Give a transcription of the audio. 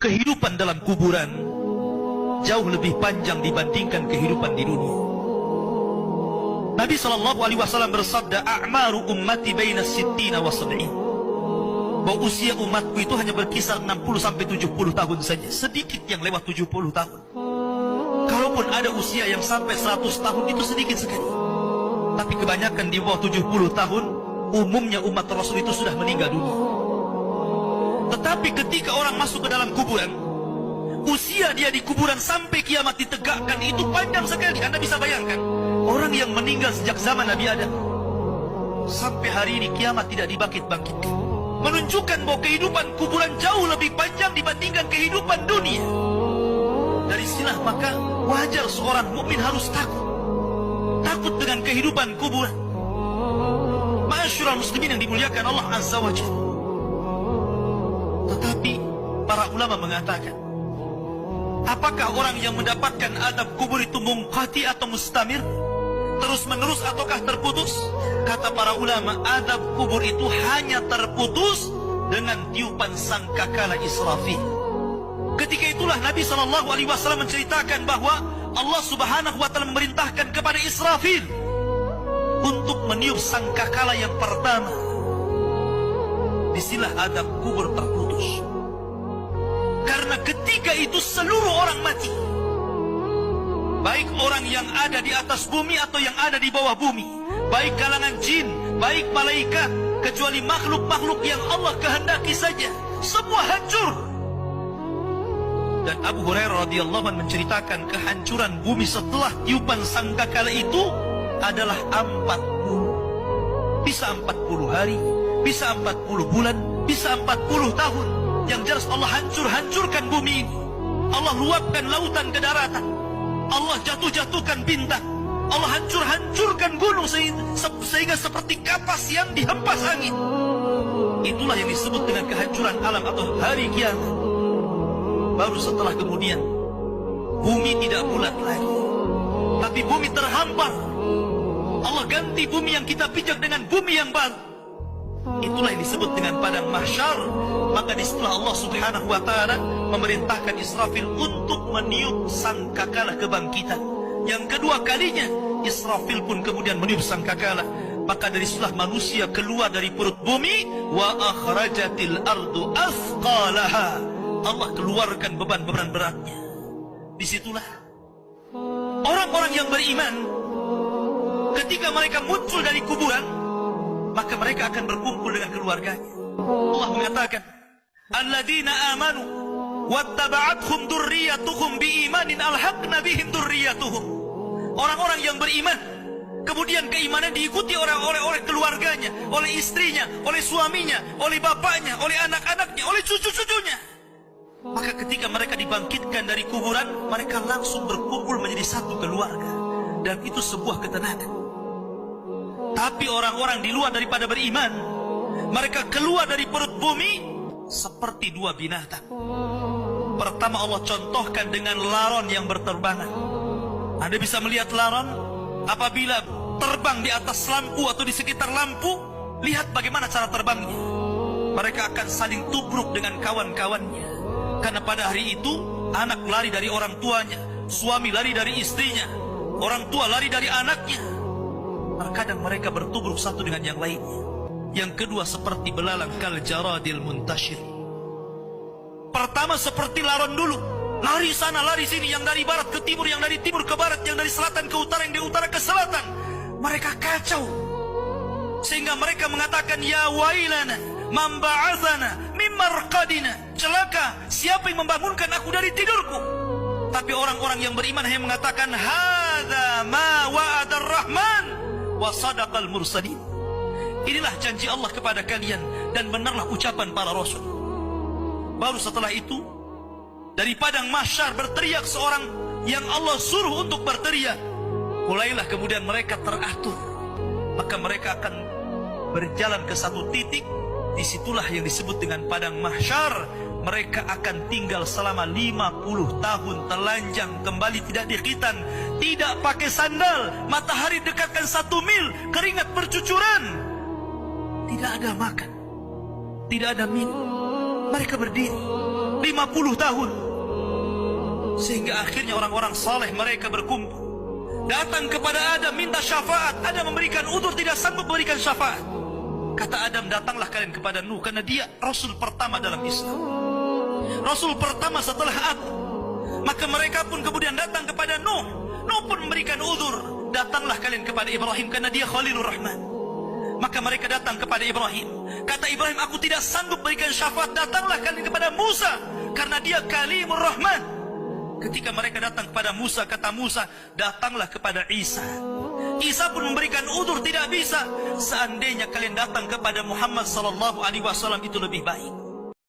kehidupan dalam kuburan jauh lebih panjang dibandingkan kehidupan di dunia. Nabi SAW bersabda, "A'maru ummati baina sittina wa sab'in." Bahwa usia umatku itu hanya berkisar 60 sampai 70 tahun saja. Sedikit yang lewat 70 tahun. Kalaupun ada usia yang sampai 100 tahun itu sedikit sekali. Tapi kebanyakan di bawah 70 tahun, umumnya umat Rasul itu sudah meninggal dunia. Tetapi ketika orang masuk ke dalam kuburan, usia dia di kuburan sampai kiamat ditegakkan itu panjang sekali. Anda bisa bayangkan, orang yang meninggal sejak zaman Nabi Adam sampai hari ini kiamat tidak dibangkit-bangkitkan, menunjukkan bahwa kehidupan kuburan jauh lebih panjang dibandingkan kehidupan dunia. Dari sinilah maka wajar seorang mukmin harus takut dengan kehidupan kuburan. Ma'asyiral muslimin yang dimuliakan Allah Azza wa Jalla. Tetapi para ulama mengatakan, apakah orang yang mendapatkan adab kubur itu munqati atau mustamir, terus menerus ataukah terputus? Kata para ulama, adab kubur itu hanya terputus dengan tiupan sangkakala Israfil. Ketika itulah Nabi SAW menceritakan bahwa Allah Subhanahu wa Ta'ala memerintahkan kepada Israfil untuk meniup sangkakala yang pertama. Disinilah adab kubur terputus. Karena ketika itu seluruh orang mati, baik orang yang ada di atas bumi atau yang ada di bawah bumi, baik kalangan jin, baik malaikat, kecuali makhluk-makhluk yang Allah kehendaki saja, semua hancur. Dan Abu Hurairah radhiyallahu anhu menceritakan kehancuran bumi setelah tiupan sangkakala itu adalah 40. Bisa 40 hari, bisa 40 bulan, bisa 40 tahun. Yang jelas Allah hancurkan bumi ini. Allah luapkan lautan ke daratan. Allah jatuhkan bintang. Allah hancurkan gunung sehingga seperti kapas yang dihempas angin. Itulah yang disebut dengan kehancuran alam atau hari kiamat. Baru setelah kemudian bumi tidak bulat lagi, tapi bumi terhampar. Allah ganti bumi yang kita pijak dengan bumi yang baru. Itulah yang disebut dengan padang mahsyar. Maka disitulah Allah Subhanahu wa Ta'ala memerintahkan Israfil untuk meniup sangkakala kebangkitan. Yang kedua kalinya Israfil pun kemudian meniup sangkakala. Maka dari situlah manusia keluar dari perut bumi. Wa akhrajatil ardu athqalaha. Allah keluarkan beban-beban beratnya. Disitulah orang-orang yang beriman, ketika mereka muncul dari kuburan, maka mereka akan berkumpul dengan keluarganya. Allah mengatakan, alladzina amanu wattaba'athum dzurriyyatuhum biimanin alhaqna bihim dzurriyyatuhum. Orang-orang yang beriman, kemudian keimanan diikuti oleh keluarganya, oleh istrinya, oleh suaminya, oleh bapaknya, oleh anak-anaknya, oleh cucu-cucunya. Maka ketika mereka dibangkitkan dari kuburan, mereka langsung berkumpul menjadi satu keluarga. Dan itu sebuah ketenangan. Tapi orang-orang di luar daripada beriman, mereka keluar dari perut bumi seperti dua binatang. Pertama Allah contohkan dengan laron yang berterbangan. Anda bisa melihat laron apabila terbang di atas lampu atau di sekitar lampu. Lihat bagaimana cara terbangnya. Mereka akan saling tubruk dengan kawan-kawannya. Karena pada hari itu anak lari dari orang tuanya, suami lari dari istrinya, orang tua lari dari anaknya. Terkadang mereka bertubruk satu dengan yang lainnya. Yang kedua seperti belalang kal jaradil muntashir. Pertama seperti laron dulu, lari sana lari sini, yang dari barat ke timur, yang dari timur ke barat, yang dari selatan ke utara, yang dari utara ke selatan. Mereka kacau sehingga mereka mengatakan, ya wailana man ba'athana min marqadina. Celaka, siapa yang membangunkan aku dari tidurku? Tapi orang-orang yang beriman hanya mengatakan, hadza ma wa'adar rahman wa sadaqal mursalin. Inilah janji Allah kepada kalian dan benarlah ucapan para rasul. Baru setelah itu dari padang mahsyar berteriak seorang yang Allah suruh untuk berteriak. Mulailah kemudian mereka teratur. Maka mereka akan berjalan ke satu titik. Disitulah yang disebut dengan padang mahsyar. Mereka akan tinggal selama 50 tahun telanjang, kembali tidak dikhitan, tidak pakai sandal, matahari dekatkan 1 mil, keringat bercucuran, tidak ada makan, tidak ada minum. Mereka berdiri 50 tahun. Sehingga akhirnya orang-orang saleh mereka berkumpul, datang kepada Adam minta syafaat. Adam memberikan udzur, tidak sanggup memberikan syafaat. Kata Adam, datanglah kalian kepada Nuh, karena dia Rasul pertama dalam Islam, Rasul pertama setelah Adam. Maka mereka pun kemudian datang kepada Nuh. Nuh pun memberikan udzur, datanglah kalian kepada Ibrahim, karena dia Khalilur Rahman. Maka mereka datang kepada Ibrahim. Kata Ibrahim, aku tidak sanggup berikan syafaat, datanglah kalian kepada Musa, karena dia Kalimur Rahman. Ketika mereka datang kepada Musa, kata Musa, datanglah kepada Isa. Isa pun memberikan udzur, tidak bisa. Seandainya kalian datang kepada Muhammad sallallahu alaihi wasallam itu lebih baik.